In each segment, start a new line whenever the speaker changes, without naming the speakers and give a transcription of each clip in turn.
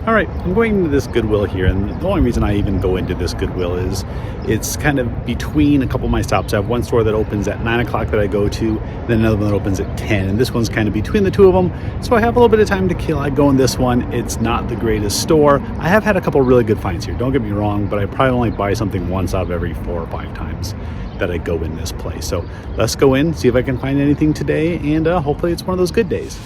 All right, I'm going into this Goodwill here, and the only reason I even go into this Goodwill is it's kind of between a couple of my stops. I have one store that opens at 9 o'clock that I go to, then another one that opens at 10, and this one's kind of between the two of them, so I have a little bit of time to kill. I go in this one. It's not the greatest store. I have had a couple really good finds here, don't get me wrong, but I probably only buy something once out of every 4 or 5 times that I go in this place. So let's go in, see if I can find anything today, and hopefully it's one of those good days.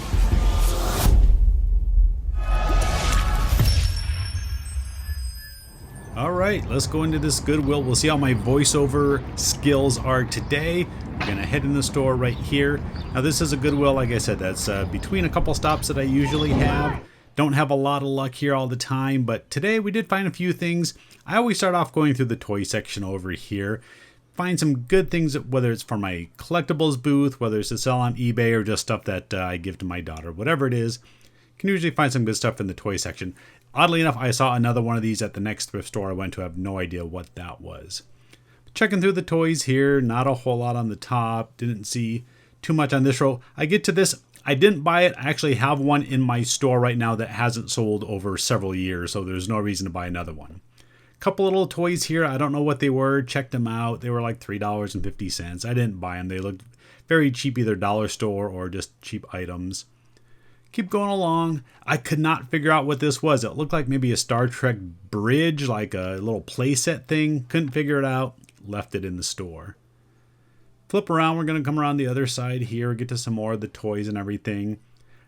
All right, let's go into this Goodwill. We'll see how my voiceover skills are today. We're gonna head in the store right here. Now this is a Goodwill, like I said, that's between a couple stops that I usually have. Don't have a lot of luck here all the time, but today we did find a few things. I always start off going through the toy section over here. Find some good things, whether it's for my collectibles booth, whether it's to sell on eBay or just stuff that I give to my daughter, whatever it is. Can usually find some good stuff in the toy section. Oddly enough, I saw another one of these at the next thrift store I went to. I have no idea what that was. Checking through the toys here, not a whole lot on the top. Didn't see too much on this row. I get to this. I didn't buy it. I actually have one in my store right now that hasn't sold over several years, so there's no reason to buy another one. Couple little toys here. I don't know what they were. Checked them out. They were like $3.50. I didn't buy them. They looked very cheap, either dollar store or just cheap items. Keep going along. I could not figure out what this was. It looked like maybe a Star Trek bridge, like a little playset thing. Couldn't figure it out. Left it in the store. Flip around. We're going to come around the other side here. Get to some more of the toys and everything.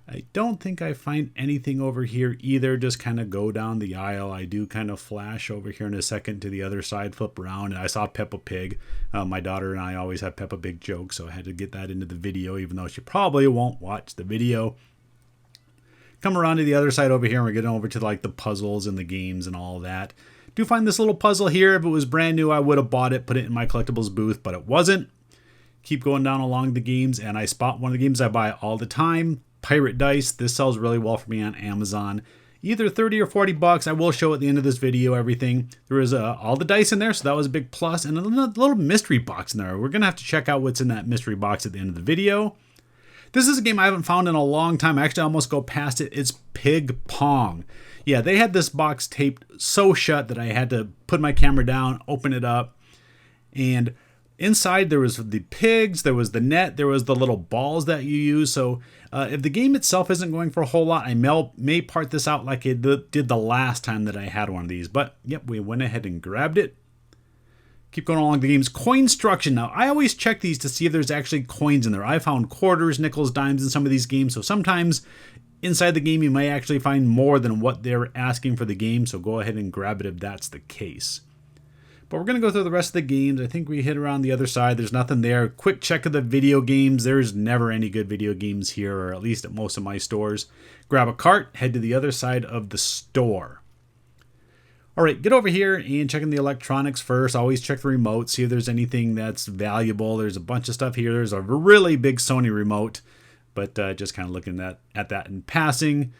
I don't think I find anything over here either. Just kind of go down the aisle. I do kind of flash over here in a second to the other side. Flip around. And I saw Peppa Pig. My daughter and I always have Peppa Pig jokes, so I had to get that into the video, even though she probably won't watch the video. Come around to the other side over here, and we're getting over to like the puzzles and the games and all that. Do find this little puzzle here. If it was brand new, I would have bought it, put it in my collectibles booth, but it wasn't. Keep going down along the games, and I spot one of the games I buy all the time, Pirate Dice. This sells really well for me on Amazon. Either 30 or 40 bucks. I will show at the end of this video everything. There was all the dice in there, so that was a big plus, and a little mystery box in there. We're going to have to check out what's in that mystery box at the end of the video. This is a game I haven't found in a long time. I actually almost go past it. It's Pig Pong. Yeah, they had this box taped so shut that I had to put my camera down, open it up, and inside there was the pigs, there was the net, there was the little balls that you use. So if the game itself isn't going for a whole lot, I may part this out like it did the last time that I had one of these. But yep, we went ahead and grabbed it. Keep going along the games. Coinstruction. Now, I always check these to see if there's actually coins in there. I found quarters, nickels, dimes in some of these games. So sometimes inside the game, you may actually find more than what they're asking for the game. So go ahead and grab it if that's the case. But we're going to go through the rest of the games. I think we hit around the other side. There's nothing there. Quick check of the video games. There's never any good video games here, or at least at most of my stores. Grab a cart, head to the other side of the store. All right, get over here and check in the electronics first. Always check the remote, see if there's anything that's valuable. There's a bunch of stuff here. There's a really big Sony remote, but just kind of looking at that in passing.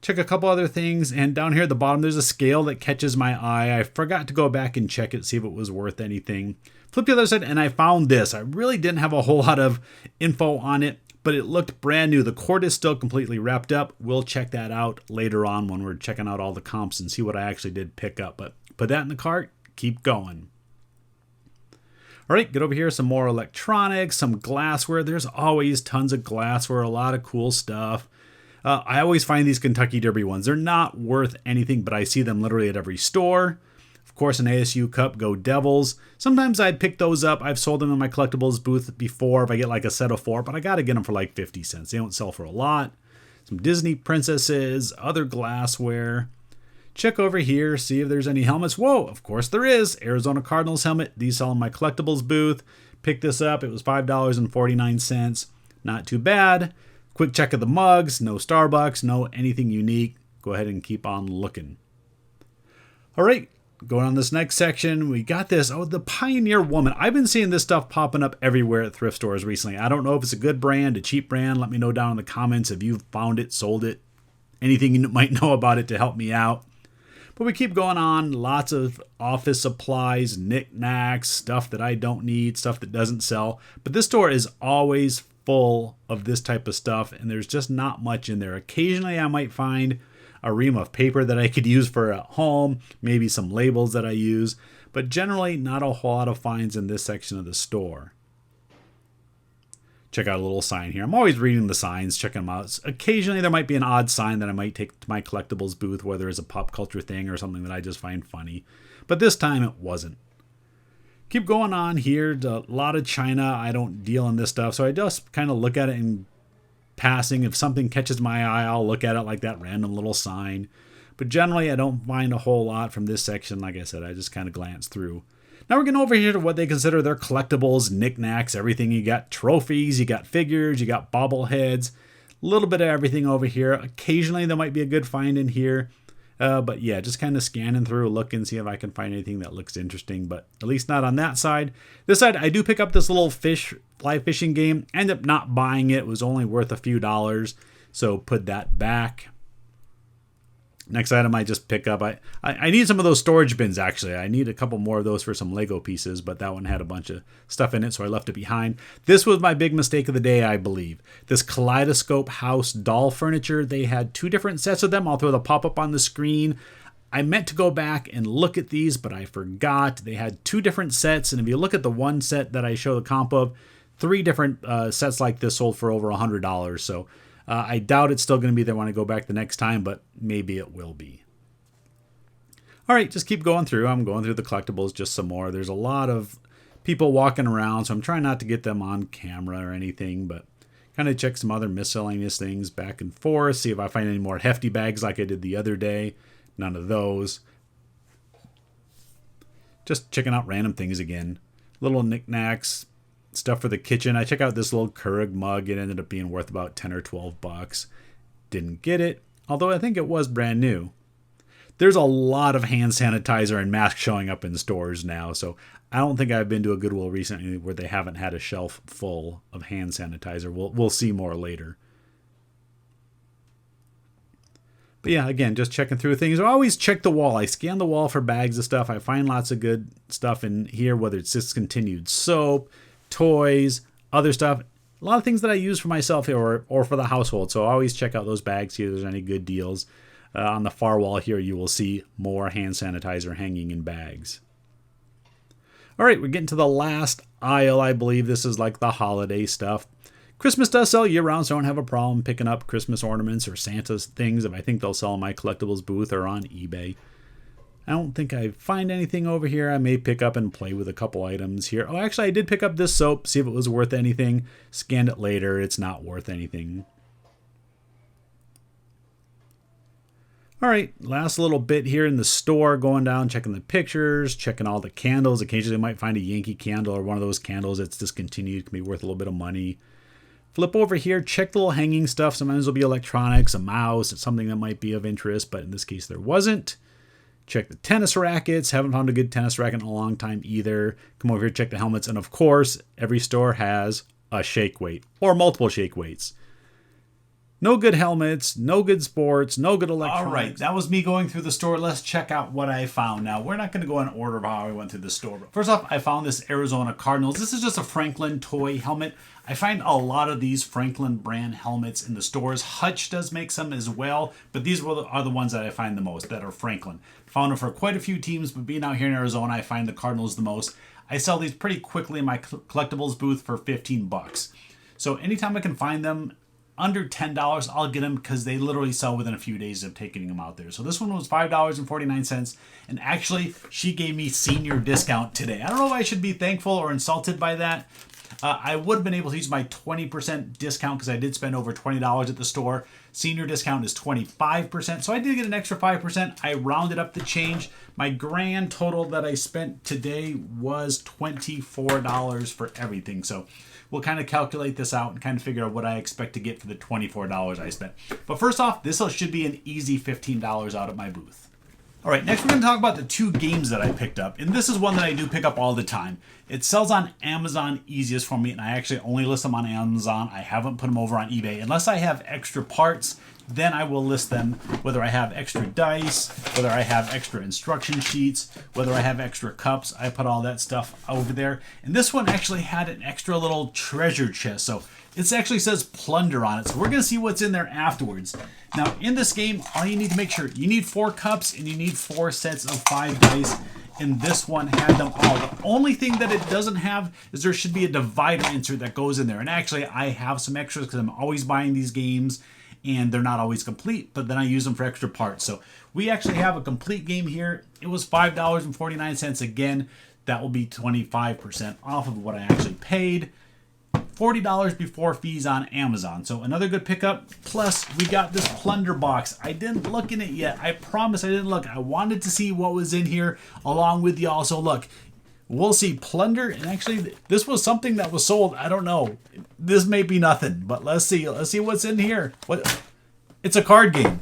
Check a couple other things, and down here at the bottom, there's a scale that catches my eye. I forgot to go back and check it, see if it was worth anything. Flip the other side, and I found this. I really didn't have a whole lot of info on it, but it looked brand new. The cord is still completely wrapped up. We'll check that out later on when we're checking out all the comps and see what I actually did pick up. But put that in the cart, keep going. All right, get over here, some more electronics, some glassware. There's always tons of glassware, a lot of cool stuff. I always find these Kentucky Derby ones. They're not worth anything, but I see them literally at every store. Of course, an ASU cup, go Devils. Sometimes I'd pick those up. I've sold them in my collectibles booth before if I get like a set of 4, but I got to get them for like 50 cents. They don't sell for a lot. Some Disney princesses, other glassware. Check over here, see if there's any helmets. Whoa, of course there is. Arizona Cardinals helmet. These sell in my collectibles booth. Picked this up. It was $5.49. Not too bad. Quick check of the mugs. No Starbucks, no anything unique. Go ahead and keep on looking. All right. Going on this next section, we got this. Oh, the Pioneer Woman. I've been seeing this stuff popping up everywhere at thrift stores recently. I don't know if it's a good brand, a cheap brand. Let me know down in the comments if you've found it, sold it, anything you might know about it to help me out. But we keep going on. Lots of office supplies, knickknacks, stuff that I don't need, stuff that doesn't sell. But this store is always full of this type of stuff, and there's just not much in there. Occasionally I might find a ream of paper that I could use for at home, maybe some labels that I use, but generally not a whole lot of finds in this section of the store. Check out a little sign here. I'm always reading the signs, checking them out. Occasionally there might be an odd sign that I might take to my collectibles booth, whether it's a pop culture thing or something that I just find funny. But this time it wasn't. Keep going on here. A lot of China. I don't deal in this stuff, so I just kind of look at it in passing. If something catches my eye, I'll look at it like that random little sign. But generally I don't find a whole lot from this section. Like I said, I just kind of glance through. Now we're getting over here to what they consider their collectibles, knickknacks, everything. You got trophies, you got figures, you got bobbleheads, a little bit of everything over here. Occasionally there might be a good find in here. But yeah, just kind of scanning through, looking, see if I can find anything that looks interesting, but at least not on that side. This side, I do pick up this little fly fishing game. End up not buying it. It was only worth a few dollars, so put that back. Next item I just pick up. I need some of those storage bins, actually. I need a couple more of those for some Lego pieces, but that one had a bunch of stuff in it, so I left it behind. This was my big mistake of the day, I believe. This Kaleidoscope House doll furniture. They had 2 different sets of them. I'll throw the pop-up on the screen. I meant to go back and look at these, but I forgot. They had 2 different sets, and if you look at the one set that I show the comp of, 3 different sets like this sold for over $100, so I doubt it's still going to be there when I go back the next time, but maybe it will be. All right, just keep going through. I'm going through the collectibles just some more. There's a lot of people walking around, so I'm trying not to get them on camera or anything, but kind of check some other miscellaneous things back and forth, see if I find any more hefty bags like I did the other day. None of those. Just checking out random things again. Little knickknacks. Stuff for the kitchen. I check out this little Keurig mug. It ended up being worth about 10 or 12 bucks. Didn't get it, although I think it was brand new. There's a lot of hand sanitizer and masks showing up in stores now, so I don't think I've been to a Goodwill recently where they haven't had a shelf full of hand sanitizer. We'll see more later. But yeah, again, just checking through things. I always check the wall. I scan the wall for bags of stuff. I find lots of good stuff in here, whether it's discontinued soap, toys, other stuff. A lot of things that I use for myself here or for the household. So I always check out those bags, see if there's any good deals. On the far wall here, you will see more hand sanitizer hanging in bags. All right, we're getting to the last aisle. I believe this is like the holiday stuff. Christmas does sell year-round, so I don't have a problem picking up Christmas ornaments or Santa's things if I think they'll sell in my collectibles booth or on eBay. I don't think I find anything over here. I may pick up and play with a couple items here. Oh, actually, I did pick up this soap, see if it was worth anything. Scanned it later. It's not worth anything. All right, last little bit here in the store, going down, checking the pictures, checking all the candles. Occasionally, I might find a Yankee candle or one of those candles that's discontinued. Can be worth a little bit of money. Flip over here, check the little hanging stuff. Sometimes it'll be electronics, a mouse. It's something that might be of interest, but in this case, there wasn't. Check the tennis rackets. Haven't found a good tennis racket in a long time either. Come over here, check the helmets. And of course, every store has a shake weight or multiple shake weights. No good helmets, no good sports, no good electronics. All right, that was me going through the store. Let's check out what I found. Now, we're not going to go in order of how I went through the store. But first off, I found this Arizona Cardinals. This is just a Franklin toy helmet. I find a lot of these Franklin brand helmets in the stores. Hutch does make some as well, but these are the ones that I find the most that are Franklin. Found them for quite a few teams, but being out here in Arizona, I find the Cardinals the most. I sell these pretty quickly in my collectibles booth for 15 bucks. So anytime I can find them under $10, I'll get them because they literally sell within a few days of taking them out there. So this one was $5.49, and actually she gave me senior discount today. I don't know if I should be thankful or insulted by that. I would have been able to use my 20% discount because I did spend over $20 at the store. Senior discount is 25%, so I did get an extra 5%. I rounded up the change. My grand total that I spent today was $24 for everything. So we'll kind of calculate this out and kind of figure out what I expect to get for the $24 I spent. But first off, this should be an easy $15 out at my booth. All right, next we're going to talk about the 2 games that I picked up. And this is one that I do pick up all the time. It sells on Amazon easiest for me, and I actually only list them on Amazon. I haven't put them over on eBay unless I have extra parts. then I will list them, whether I have extra dice, whether I have extra instruction sheets, whether I have extra cups. I put all that stuff over there. And this one actually had an extra little treasure chest. So it actually says plunder on it. So we're going to see what's in there afterwards. Now, in this game, all you need to make sure, you need 4 cups and you need 4 sets of 5 dice. And this one had them all. The only thing that it doesn't have is there should be a divider insert that goes in there. And actually, I have some extras because I'm always buying these games and they're not always complete, but then I use them for extra parts. So we actually have a complete game here. It was $5.49. Again, that will be 25% off of what I actually paid. $40 before fees on Amazon. So another good pickup. Plus, we got this plunder box. I didn't look in it yet. I promise I didn't look. I wanted to see what was in here along with y'all. So look, we'll see plunder. And actually, this was something that was sold. I don't know. This may be nothing, but let's see. Let's see what's in here. What? It's a card game.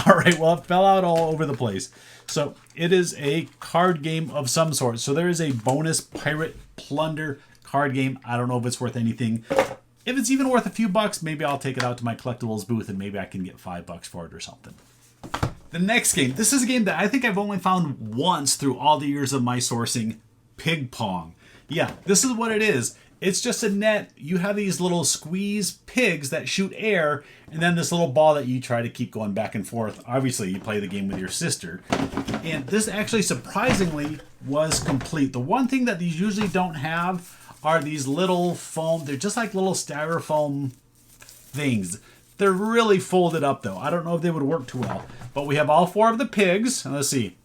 All right, well, it fell out all over the place. So it is a card game of some sort. So there is a bonus pirate plunder card game. I don't know if it's worth anything. If it's even worth a few bucks, maybe I'll take it out to my Collectibles booth and maybe I can get $5 for it or something. The next game. This is a game that I think I've only found once through all the years of my sourcing. Pig Pong. Yeah, this is what it is. It's just a net. You have these little squeeze pigs that shoot air, and then this little ball that you try to keep going back and forth. Obviously, you play the game with your sister. And this actually, surprisingly, was complete. The one thing that these usually don't have are these little foam. They're just like little styrofoam things. They're really folded up, though. I don't know if they would work too well. But we have all 4 of the pigs. And let's see.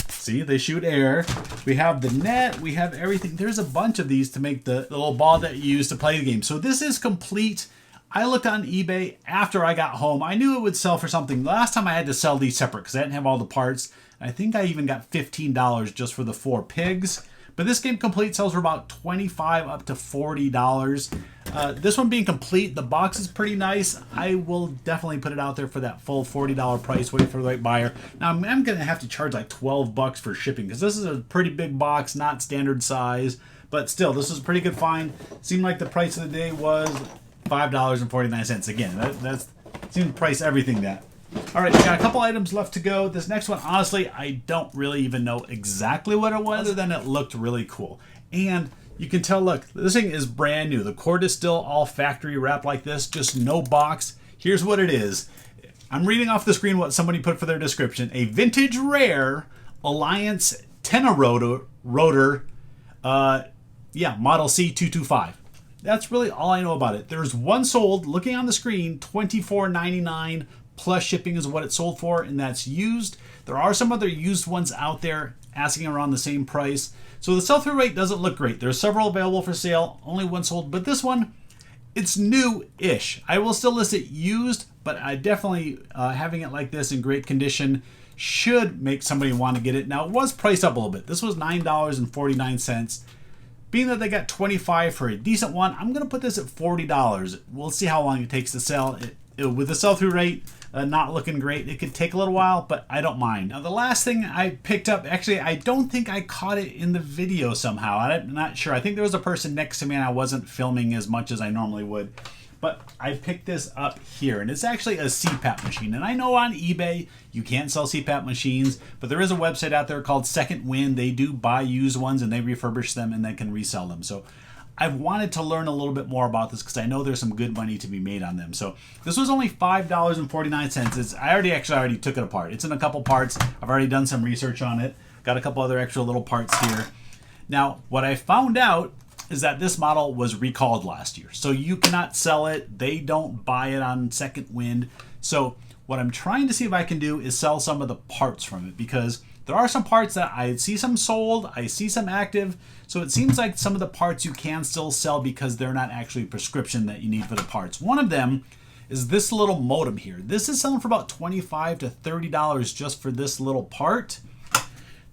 See, they shoot air. We have the net. We have everything. There's a bunch of these to make the little ball that you use to play the game. So this is complete. I looked on eBay after I got home. I knew it would sell for something. Last time I had to sell these separate because I didn't have all the parts. I think I even got $15 just for the 4 pigs. But this game complete sells for about $25 up to $40. This one being complete, the box is pretty nice. I will definitely put it out there for that full $40 price, wait for the right buyer. Now, I'm going to have to charge like $12 for shipping because this is a pretty big box, not standard size. But still, this is a pretty good find. Seemed like the price of the day was $5.49. Again, that's seemed to price everything that. All right, we got a couple items left to go. This next one, honestly, I don't really even know exactly what it was, other than it looked really cool. And you can tell, look, this thing is brand new. The cord is still all factory wrapped like this, just no box. Here's what it is. I'm reading off the screen what somebody put for their description. A vintage rare Alliance Tenorotor, model C225. That's really all I know about it. There's one sold, looking on the screen, $24.99 plus shipping is what it sold for, and that's used. There are some other used ones out there asking around the same price. So the sell-through rate doesn't look great. There's several available for sale, only one sold, but this one, it's new-ish. I will still list it used, but I definitely, having it like this in great condition should make somebody want to get it. Now, it was priced up a little bit. This was $9.49. Being that they got $25 for a decent one, I'm going to put this at $40. We'll see how long it takes to sell. With the sell-through rate not looking great, it could take a little while, but I don't mind. Now, the last thing I picked up, actually, I don't think I caught it in the video somehow. I'm not sure. I think there was a person next to me and I wasn't filming as much as I normally would. But I picked this up here, and it's actually a CPAP machine. And I know on eBay you can't sell CPAP machines, but there is a website out there called Second Wind. They do buy used ones and they refurbish them and they can resell them. So I've wanted to learn a little bit more about this because I know there's some good money to be made on them. So this was only $5.49. I already took it apart. It's in a couple parts. I've already done some research on it. Got a couple other extra little parts here. Now, what I found out is that this model was recalled last year. So you cannot sell it. They don't buy it on Second Wind. So what I'm trying to see if I can do is sell some of the parts from it, because there are some parts that I see some sold, I see some active, so it seems like some of the parts you can still sell because they're not actually prescription that you need for the parts. One of them is this little modem here. This is selling for about $25 to $30 just for this little part.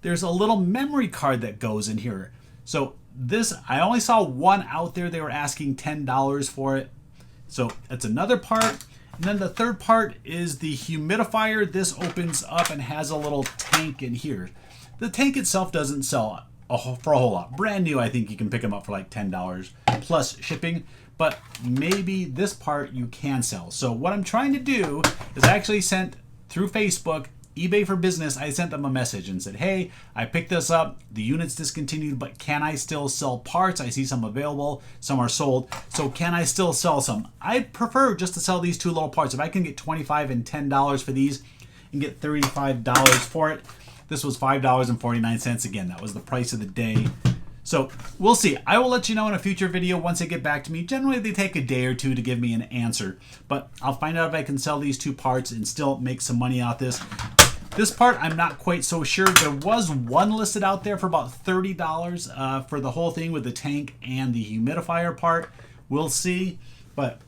There's a little memory card that goes in here. So this, I only saw one out there. They were asking $10 for it. So that's another part. And then the third part is the humidifier. This opens up and has a little tank in here. The tank itself doesn't sell for a whole lot. Brand new, I think you can pick them up for like $10 plus shipping. but maybe this part you can sell. So what I'm trying to do is I actually sent through Facebook, eBay for Business, I sent them a message and said, hey, I picked this up, the unit's discontinued, but can I still sell parts? I see some available, some are sold, so can I still sell some? I prefer just to sell these two little parts. If I can get $25 and $10 for these and get $35 for it, this was $5.49. Again, that was the price of the day. So we'll see. I will let you know in a future video once they get back to me. Generally, they take a day or two to give me an answer, but I'll find out if I can sell these two parts and still make some money out this. This part, I'm not quite so sure. There was one listed out there for about $30 for the whole thing with the tank and the humidifier part. We'll see, but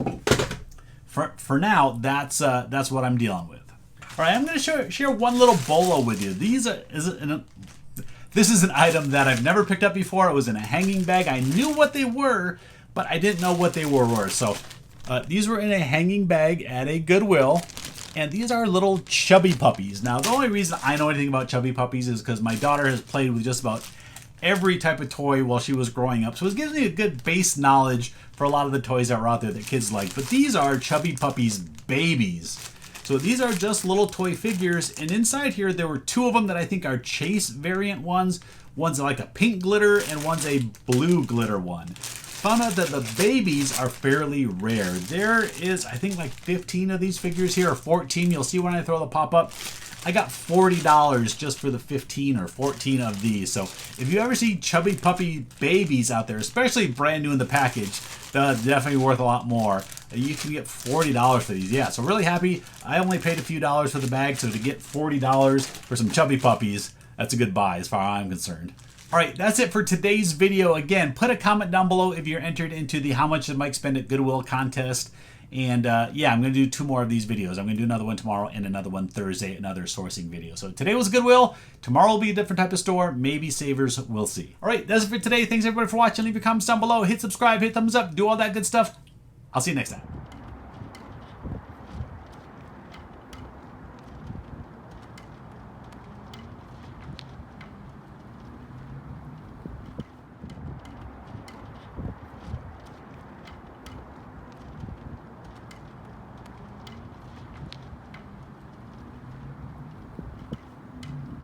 for now, that's what I'm dealing with. All right, I'm going to share one little bolo with you. This is an item that I've never picked up before. It was in a hanging bag. I knew what they were, but I didn't know what they were worth. So these were in a hanging bag at a Goodwill, and these are little chubby puppies. Now, the only reason I know anything about chubby puppies is because my daughter has played with just about every type of toy while she was growing up. So it gives me a good base knowledge for a lot of the toys that are out there that kids like. But these are chubby puppies babies. So these are just little toy figures, and inside here there were two of them that I think are Chase variant ones. One's like a pink glitter and one's a blue glitter one. Found out that the babies are fairly rare. There is, I think, like 15 of these figures here, or 14. You'll see when I throw the pop-up. I got $40 just for the 15 or 14 of these. So if you ever see chubby puppy babies out there, especially brand new in the package, they're definitely worth a lot more. You can get $40 for these. Yeah, so really happy. I only paid a few dollars for the bag, so to get $40 for some chubby puppies, that's a good buy as far as I'm concerned. All right, that's it for today's video. Again, put a comment down below if you're entered into the How Much Did Mike Spend at Goodwill contest. And yeah, I'm going to do 2 more of these videos. I'm going to do another one tomorrow and another one Thursday, another sourcing video. So today was Goodwill. Tomorrow will be a different type of store. Maybe Savers. We'll see. All right, that's it for today. Thanks everybody for watching. Leave your comments down below. Hit subscribe, hit thumbs up, do all that good stuff. I'll see you next time.